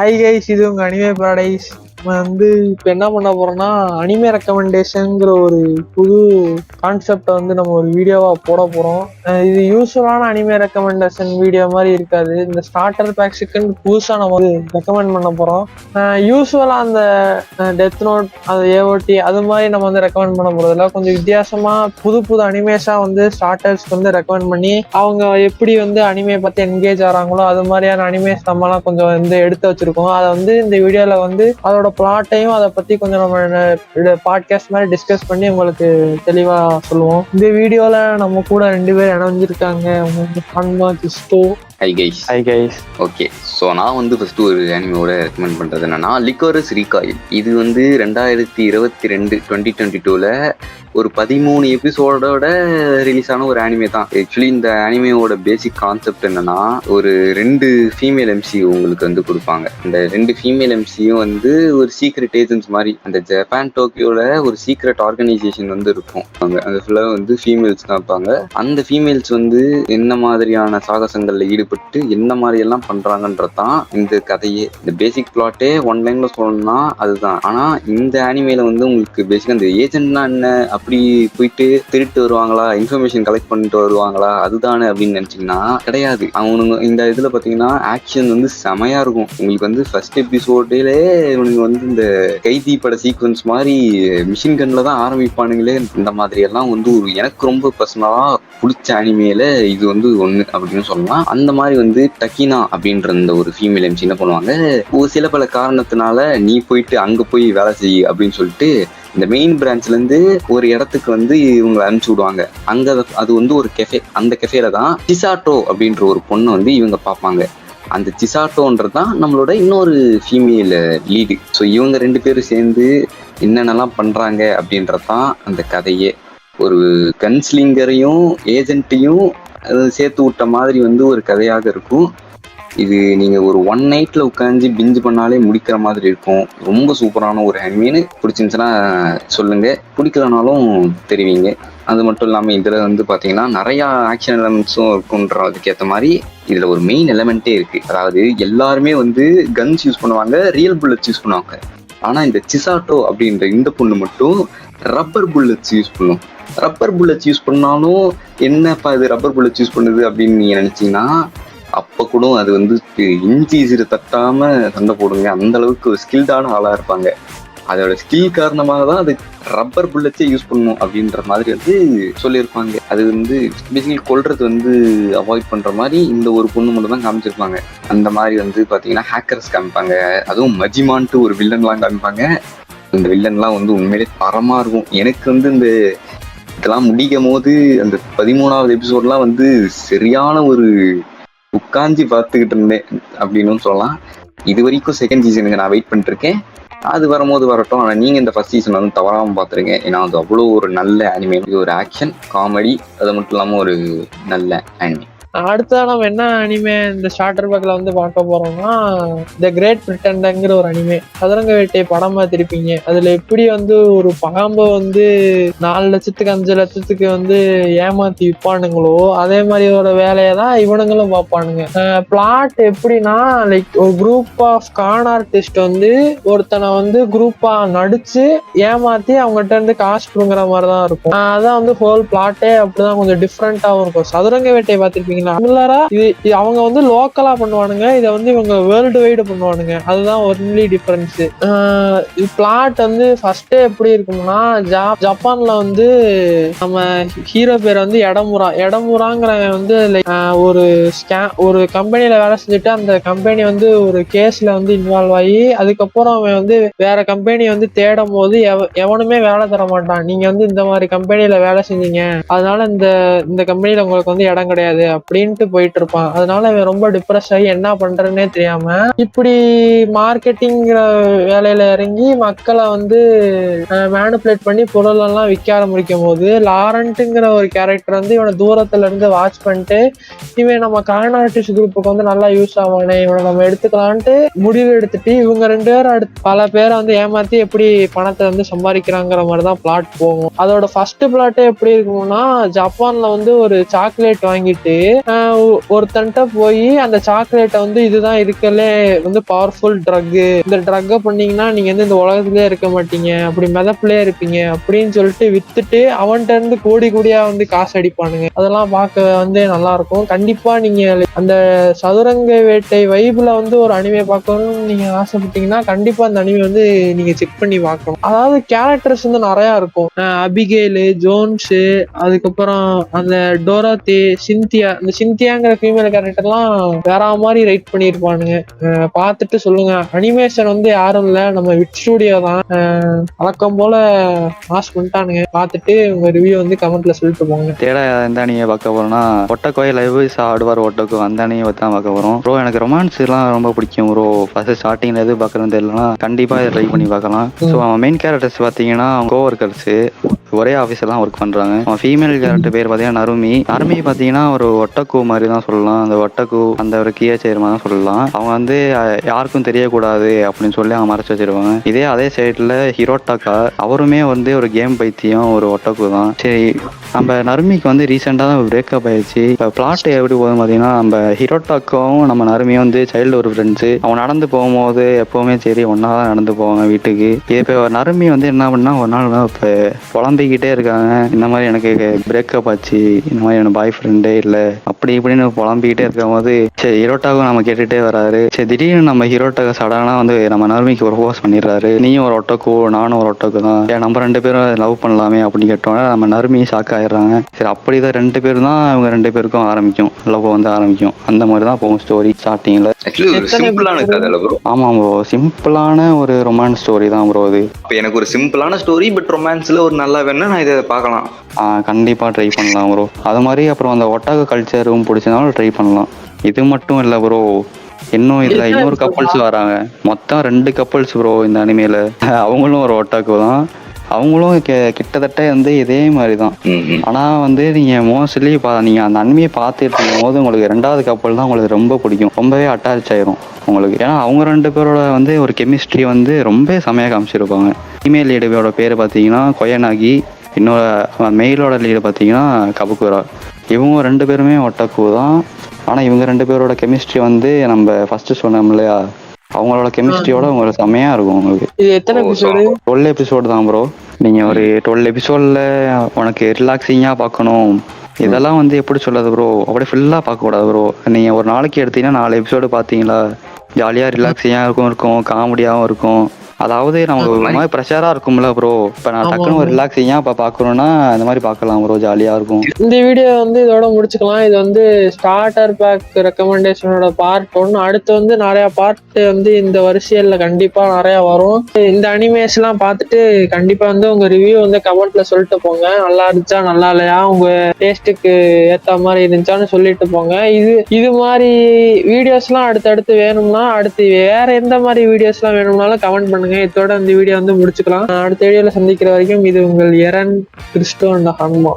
Hi guys, இது உங்க anime Paradise. நம்ம இப்போ என்ன பண்ண போறோம்னா அனிமே ரெக்கமெண்டேஷன்ங்கிற ஒரு புது கான்செப்டை நம்ம ஒரு வீடியோவா போட போறோம். இது யூஸ்வலான அனிமே ரெக்கமெண்டேஷன் வீடியோ மாதிரி இருக்காது. இந்த ஸ்டார்டர் பேக்ஸுக்குன்னு புதுசா நம்ம ரெக்கமெண்ட் பண்ண போறோம். யூஸ்வலா அந்த டெத் நோட், அது ஏஓடி அது மாதிரி நம்ம ரெக்கமெண்ட் பண்ண போறதில்ல. கொஞ்சம் வித்தியாசமா புது புது அனிமேஷா ஸ்டார்டர்ஸ்க்கு ரெக்கமெண்ட் பண்ணி அவங்க எப்படி அனிமே பத்தி என்கேஜ் ஆறாங்களோ அது மாதிரியான அனிமேஸ் நம்மலாம் கொஞ்சம் எடுத்து வச்சிருக்கோம். அதை இந்த வீடியோல அதோட பிளாட்டையும் அதை பத்தி கொஞ்சம் நம்ம பாட்காஸ்ட் மாதிரி டிஸ்கஸ் பண்ணி உங்களுக்கு தெளிவா சொல்லுவோம். இந்த வீடியோல நம்ம கூட 2 பேர் இணைஞ்சிருக்காங்க. Hi guys. ஓகே, ஸோ நான் ஃபர்ஸ்ட் ஒரு அனிமேவோட ரெக்கமெண்ட் பண்ணுறது என்னன்னா லிக்கோரஸ் ரீகாயில். இது 2022 ஒரு 13 எபிசோடோட ரிலீஸ் ஆன ஒரு அனிமே தான். ஆக்சுவலி இந்த அனிமேவோட பேசிக் கான்செப்ட் என்னன்னா, ஒரு 2 ஃபீமேல் எம்சி உங்களுக்கு கொடுப்பாங்க. இந்த 2 ஃபீமேல் எம்சியும் ஒரு சீக்ரெட் ஏஜென்ட்ஸ் மாதிரி. அந்த ஜப்பான் டோக்கியோல ஒரு சீக்ரெட் ஆர்கனைசேஷன் இருக்கும். அந்த ஃபுல்லாக ஃபீமேல்ஸ் தான் இருப்பாங்க. அந்த ஃபீமேல்ஸ் என்ன மாதிரியான சாகசங்கள்ல ஈடுபட்டு என்ன மாதிரி எல்லாம் பண்றாங்கன்றதான் இந்த கதையே. இந்த பேசிக் பிளாட்டே ஒன் லைன்ல சொல்லணும்னா அதுதான். ஆனா இந்த அனிமேல உங்களுக்கு பேசிக்கா இந்த ஏஜென்ட்னா என்ன, அப்படி போயிட்டு திருட்டு வருவாங்களா, இன்ஃபர்மேஷன் கலெக்ட் பண்ணிட்டு வருவாங்களா, அதுதானே அப்படின்னு நினைச்சீங்கன்னா கிடையாது. அவனுங்க இந்த இதுல பாத்தீங்கன்னா ஆக்ஷன் செமையா இருக்கும். உங்களுக்கு ஃபர்ஸ்ட் எபிசோட்ல இவனுங்க இந்த கைதி பட சீக்வன்ஸ் மாதிரி மிஷின் கன்ல தான் ஆரம்பிப்பானுங்களே. இந்த மாதிரி எல்லாம் ஒரு எனக்கு ரொம்ப பர்சனலா பிடிச்ச அனிமேல இது ஒண்ணு அப்படின்னு சொல்லலாம். அந்த மாதிரி டக்கினா அப்படின்ற இந்த ஒரு ஃபீமேல் எம்சி என்ன பண்ணுவாங்க, ஒரு சில பல காரணத்தினால நீ போயிட்டு அங்க போய் வேலை செய்ய அப்படின்னு சொல்லிட்டு இந்த மெயின் பிரான்ச்ல இருந்து ஒரு இடத்துக்கு இவங்களை அனுப்பிச்சு விடுவாங்க. அங்க அது ஒரு கெஃபே. அந்த கெஃபேல தான் சிசாட்டோ அப்படின்ற ஒரு பொண்ணை இவங்க பார்ப்பாங்க. அந்த சிசாட்டோன்றதுதான் நம்மளோட இன்னொரு ஃபீமேல் லீடு. ஸோ இவங்க 2 பேரும் சேர்ந்து என்னென்னலாம் பண்றாங்க அப்படின்றதான் அந்த கதையே. ஒரு கன்ஸ்லிங்கரையும் ஏஜென்ட்டையும் சேர்த்து விட்ட மாதிரி ஒரு கதையாக இருக்கும். இது நீங்க ஒரு 1 நைட்ல உட்காந்து பிஞ்சு பண்ணாலே முடிக்கிற மாதிரி இருக்கும். ரொம்ப சூப்பரான ஒரு அனிமேன்னு. பிடிச்சிருந்துச்சுன்னா சொல்லுங்க, பிடிக்கலனாலும் தெரிவிங்க. அது மட்டும் இல்லாமல் இதுல பாத்தீங்கன்னா நிறைய ஆக்ஷன் எலமெண்ட்ஸும் இருக்குன்றதுக்கு ஏற்ற மாதிரி இதுல ஒரு மெயின் எலமெண்ட்டே இருக்கு. அதாவது எல்லாருமே கன்ஸ் யூஸ் பண்ணுவாங்க, ரியல் புல்லட்ஸ் யூஸ் பண்ணுவாங்க. ஆனா இந்த சிசாட்டோ அப்படின்ற இந்த பொண்ணு மட்டும் ரப்பர் புல்லட்ஸ் யூஸ் பண்ணும். ரப்பர் புல்லட்ஸ் யூஸ் பண்ணாலும் என்னப்பா இது ரப்பர் புல்லட்ஸ் யூஸ் பண்ணுது அப்படின்னு நீங்க நினைச்சீங்கன்னா, அப்ப கூட அது இஞ்சி சிறு தட்டாம சண்டை போடுங்க. அந்த அளவுக்கு ஒரு ஸ்கில்டான ஆளா இருப்பாங்க. அதோட ஸ்கில் காரணமாக தான் அது ரப்பர் புல்லட்ஸே யூஸ் பண்ணும் அப்படின்ற மாதிரி சொல்லியிருப்பாங்க. அது பேசிக்கலி கொல்றது அவாய்ட் பண்ற மாதிரி இந்த ஒரு பொண்ணு மட்டும் தான் காமிச்சிருப்பாங்க. அந்த மாதிரி பாத்தீங்கன்னா ஹேக்கர்ஸ் காமிப்பாங்க. அதுவும் மஜிமான்ட்டு ஒரு வில்லன்லாம் காமிப்பாங்க. இந்த வில்லன்லாம் உண்மையிலே தரமா இருக்கும். எனக்கு இந்த இதெல்லாம் முடிக்கும் போது அந்த 13வது எபிசோட்லாம் சரியான ஒரு உட்காந்து பார்த்துக்கிட்டு இருந்தேன் அப்படின்னு சொல்லலாம். இது வரைக்கும் செகண்ட் சீசனுக்கு நான் வெயிட் பண்ணிட்டு இருக்கேன். அது வரும்போது வரட்டும். ஆனால் நீங்கள் இந்த ஃபர்ஸ்ட் சீசன் தவறாமல் பார்த்துருங்க. ஏன்னா அது அவ்வளோ ஒரு நல்ல அனிமே. இது ஒரு ஆக்ஷன் காமெடி, அது மட்டும் இல்லாமல் ஒரு நல்ல அனிமே. அடுத்ததான் நம்ம என்ன அனிமே இந்த ஸ்டார்டர் பேக்ல பார்க்க போறோம்னா த கிரேட் பிரிட்டன்ங்கிற ஒரு அனிமே. சதுரங்க வேட்டை படம் பார்த்திருப்பீங்க. அதுல எப்படி ஒரு பாம்பை 4 லட்சத்துக்கு 5 லட்சத்துக்கு ஏமாத்தி விற்பானுங்களோ அதே மாதிரி ஒரு வேலையை தான் இவனுங்களும் பார்ப்பானுங்க. பிளாட் எப்படின்னா, லைக் ஒரு குரூப் ஆஃப் கான் ஆர்டிஸ்ட் ஒருத்தனை குரூப்பா நடிச்சு ஏமாத்தி அவங்ககிட்ட காசு கொடுங்குற மாதிரிதான் இருக்கும். அதான் ஹோல் பிளாட்டே அப்படிதான் கொஞ்சம் டிஃப்ரெண்டாவும் இருக்கும். சதுரங்க வேட்டை பார்த்திருப்பீங்க. அவங்க லோக்கலா பண்ணுவானுங்க, இதை இவங்க வேர்ல்டு வைடு பண்ணுவானுங்க. அதுதான் ஒன்லி டிஃபரன்ஸ். பிளாட் ஃபர்ஸ்டே எப்படி இருக்கும்னா, ஜப்பான்ல நம்ம ஹீரோ பேர் எடமுறாங்கிறவன் ஒரு கம்பெனில வேலை செஞ்சுட்டு அந்த கம்பெனி ஒரு கேஸ்ல இன்வால்வ் ஆகி அதுக்கப்புறம் அவன் வேற கம்பெனி தேடும் போது எவனுமே வேலை தர மாட்டான். நீங்க இந்த மாதிரி கம்பெனில வேலை செஞ்சீங்க, அதனால இந்த கம்பெனில உங்களுக்கு இடம் கிடையாது அப்படின்ட்டு போயிட்டு இருப்பான். அதனால இவன் ரொம்ப டிப்ரெஸ் ஆகி என்ன பண்றதுன்னே தெரியாம இப்படி மார்க்கெட்டிங்கிற வேலையில இறங்கி மக்களை மேனிபுலேட் பண்ணி பொருள் எல்லாம் விற்க ஆரம்பிக்கும் போது லாரண்ட்ங்கிற ஒரு கேரக்டர் இவனை தூரத்துல இருந்து வாட்ச் பண்ணிட்டு, இவன் நம்ம கான் ஆர்டிஸ்ட் குரூப்புக்கு நல்லா யூஸ் ஆவானே, இவனை நம்ம எடுத்துக்கலான்ட்டு முடிவு எடுத்துட்டு இவங்க 2 பேரும் அடுத்து பல பேரை ஏமாத்தி எப்படி பணத்தை சம்பாதிக்கிறாங்கிற மாதிரிதான் பிளாட் போகும். அதோட ஃபர்ஸ்ட் பிளாட்டே எப்படி இருக்கும்னா, ஜப்பான்ல ஒரு சாக்லேட் வாங்கிட்டு ஒருத்தன்ட்ட போய் அந்த சாக்லேட்டை வந்து இதுதான் இருக்கலே வந்து பவர்ஃபுல் ட்ரக், இந்த ட்ரக்கை பண்ணீங்கன்னா நீங்க வந்து இந்த உலகத்திலே இருக்க மாட்டீங்க, அப்படி மிதப்பிலே இருப்பீங்க அப்படின்னு சொல்லிட்டு வித்துட்டு அவன்கிட்ட இருந்து கோடி கோடியா வந்து காசு அடிப்பானுங்க. அதெல்லாம் பார்க்க வந்து நல்லா இருக்கும். கண்டிப்பா நீங்க அந்த சதுரங்க வேட்டை வைப்ல வந்து ஒரு அனிமே பார்க்கணும்னு நீங்க ஆசைப்பட்டீங்கன்னா கண்டிப்பா அந்த அனிமே வந்து நீங்க செக் பண்ணி பார்க்கணும். அதாவது கேரக்டர்ஸ் வந்து நிறைய இருக்கும். அபிகேலு, ஜோன்ஸு, அதுக்கப்புறம் அந்த டோராத்தி, சிந்தியா. இந்த சிந்தியாங்கிற ஃபீமேல் கேரக்டர்லாம் வேற மாதிரி ரைட் பண்ணியிருப்பானுங்க. பார்த்துட்டு சொல்லுங்க. அனிமேஷன் வந்து யாரும் இல்ல, நம்ம விட் ஸ்டுடியோ தான். வழக்கம் போல மாஸ் பண்ணிட்டானுங்க. பார்த்துட்டு உங்க ரிவ்யூ வந்து கமெண்ட்ல சொல்லிட்டு போங்க. தேடா எந்த அணியை பார்க்க போறோம்னா ஒட்டக்கோய் லைவ் ஆடுவார் ஒட்டக்கோ அந்த அணியை தான் பார்க்க போறோம். ப்ரோ எனக்கு ரொமான்ஸ் எல்லாம் ரொம்ப பிடிக்கும் ப்ரோ. ஃபர்ஸ்ட் ஸ்டார்டிங்ல எது பார்க்கறது தெரியலனா கண்டிப்பா இதை ட்ரை பண்ணி பார்க்கலாம். ஸோ அவன் மெயின் கேரக்டர்ஸ் பார்த்தீங்கன்னா கோவர்கர்ஸ் ஒரே ஆஃபீஸ் எல்லாம் ஒர்க் பண்றாங்க. அவன் ஃபீமேல் கேரக்டர் பேர் பார்த்தீங்கன்னா நருமி. நருமி பார்த்தீங்கன்னா ஒரு ஒட்டக்கு மாதிரி தான் சொல்லலாம். அந்த ஒட்டக்கு அந்த ஒரு கியா செய்யற மாதிரி தான் சொல்லலாம். அவங்க வந்து யாருக்கும் தெரியக்கூடாது அப்படின்னு சொல்லி அவங்க மறைச்சு வச்சிருவாங்க. அதே சைட்ல ஹிரோட்டாக்கா, அவருமே வந்து ஒரு கேம் பைத்தியம், ஒரு ஒட்டக்கு தான். சரி, நம்ம நருமிக்கு வந்து ரீசெண்டாக தான் பிரேக்கப் ஆயிடுச்சு. இப்போ பிளாட் எப்படி போகுதுன்னு பார்த்தீங்கன்னா நம்ம ஹிரோட்டாக்காவும் நம்ம நருமியும் வந்து சைல்டு ஒரு ஃப்ரெண்ட்ஸு. அவன் நடந்து போகும்போது எப்போவுமே சரி ஒன்றா தான் நடந்து போவாங்க வீட்டுக்கு. இப்போ நருமி வந்து என்ன பண்ணா ஒரு நாள் இப்போ புலம்பிக்கிட்டே இருக்காங்க. இந்த மாதிரி எனக்கு பிரேக்கப் ஆச்சு, இந்த மாதிரி எனக்கு பாய் ஃப்ரெண்டே இல்லை அப்படி இப்படின்னு புலம்பிக்கிட்டே இருக்கும் போது சரி ஹிரோட்டாக்கும் நம்ம கேட்டுகிட்டே வராரு. சரி திடீர்னு நம்ம ஹிரோட்டாக்கா சடனாக வந்து நம்ம நருமிக்கு ஒரு ப்ரோபோஸ் பண்ணிடுறாரு. நீயும் ஒரு ஒட்டக்கு நானும் ஒரு ஒட்டக்கு தான், ஏன் நம்ம 2 பேரும் லவ் பண்ணலாமே அப்படின்னு கேட்டோன்னே நம்ம நருமி ஷாக் ஆயிடுறாங்க. சரி அப்படிதான் 2 பேரும் தான் இவங்க 2 பேருக்கும் ஆரம்பிக்கும், லவ் வந்து ஆரம்பிக்கும். அந்த மாதிரி தான் போகும் ஸ்டோரி ஸ்டார்டிங்ல. ஆமா ப்ரோ, சிம்பிளான ஒரு ரொமான்ஸ் ஸ்டோரி தான் ப்ரோ இது. எனக்கு ஒரு சிம்பிளான ஸ்டோரி பட் ரொமான்ஸ்ல ஒரு நல்லா வேணா நான் இதை பார்க்கலாம். கண்டிப்பா ட்ரை பண்ணலாம் ப்ரோ. அது மாதிரி அப்புறம் அந்த ஒட்டக கல்ச்சரும் பிடிச்சதுனால ட்ரை பண்ணலாம். இது மட்டும் இல்ல ப்ரோ, இன்னும் இதுல இன்னொரு கப்பல்ஸ் வராங்க. மொத்தம் 2 கப்பல்ஸ் ப்ரோ இந்த அனிமேல. அவங்களும் ஒரு ஒட்டாக்கு தான். அவங்களும் கிட்டத்தட்ட வந்து இதே மாதிரி தான். ஆனால் வந்து நீங்கள் மோஸ்ட்லி நீங்கள் அந்த அனிமையை பார்த்துட்டு இருக்கும் போது உங்களுக்கு 2வது கப்பல் தான் உங்களுக்கு ரொம்ப பிடிக்கும், ரொம்பவே அட்டாச் ஆயிரும் உங்களுக்கு. ஏன்னா அவங்க 2 பேரோட வந்து ஒரு கெமிஸ்ட்ரி வந்து ரொம்ப செமையாக காமிச்சிருப்பாங்க. ஃபீமேல் லீடோட பேர் பார்த்தீங்கன்னா கொயனாகி, இன்னொரு மெயிலோட லீடு பார்த்தீங்கன்னா கபுக்குரா. இவங்க 2 பேருமே ஒட்டக்கு தான். ஆனால் இவங்க 2 பேரோட கெமிஸ்ட்ரி வந்து நம்ம ஃபர்ஸ்ட் சொன்னோம் இல்லையா, அவங்களோட கெமிஸ்ட்ரியோட உங்களுக்கு செம்மையா இருக்கும். உங்களுக்கு இது எத்தனை எபிசோடு? 12 எபிசோடு தான் ப்ரோ. நீங்க ஒரு 12 எபிசோட்ல உனக்கு ரிலாக்ஸிங்கா பார்க்கணும். இதெல்லாம் வந்து எப்படி சொல்றது ப்ரோ, அப்படியே ஃபுல்லா பார்க்க கூடாது ப்ரோ. நீங்க ஒரு நாளைக்கு எடுத்தீங்கன்னா 4 எபிசோடு பார்த்தீங்களா, ஜாலியா ரிலாக்ஸிங்கா இருக்கும், காமெடியாகவும் இருக்கும். அதாவது நமக்கு ஒரு மாதிரி ப்ரெஷரா இருக்கும்ல ப்ரோ. இப்போ நான் டக்குன்னு ஒரு ரிலாக்ஸிங்கா இப்போ பார்க்கணும்னா இந்த மாதிரி பார்க்கலாம் ப்ரோ, ஜாலியா இருக்கும். இந்த வீடியோ வந்து இதோட முடிச்சுக்கலாம். இது வந்து ஸ்டார்டர் பேக் ரெக்கமெண்டேஷனோட பார்ட் 1. அடுத்து வந்து நிறைய பார்ட் வந்து இந்த வரிசையில கண்டிப்பா நிறைய வரும். இந்த அனிமேஸ் எல்லாம் பார்த்துட்டு கண்டிப்பா வந்து உங்க ரிவ்யூ வந்து கமெண்ட்ல சொல்லிட்டு போங்க. நல்லா இருந்துச்சா நல்லா இல்லையா, உங்க டேஸ்ட்டுக்கு ஏத்த மாதிரி இருந்துச்சான்னு சொல்லிட்டு போங்க. இது மாதிரி வீடியோஸ் எல்லாம் அடுத்தடுத்து வேணும்னா, அடுத்து வேற எந்த மாதிரி வீடியோஸ் எல்லாம் வேணும்னாலும் கமெண்ட் பண்ணுங்க. இதோட இந்த வீடியோ வந்து முடிச்சுக்கலாம். அடுத்த வீடியோல சந்திக்கிற வரைக்கும் இது உங்கள் எரன், கிறிஸ்டோ அண்ட் ஹன்மா.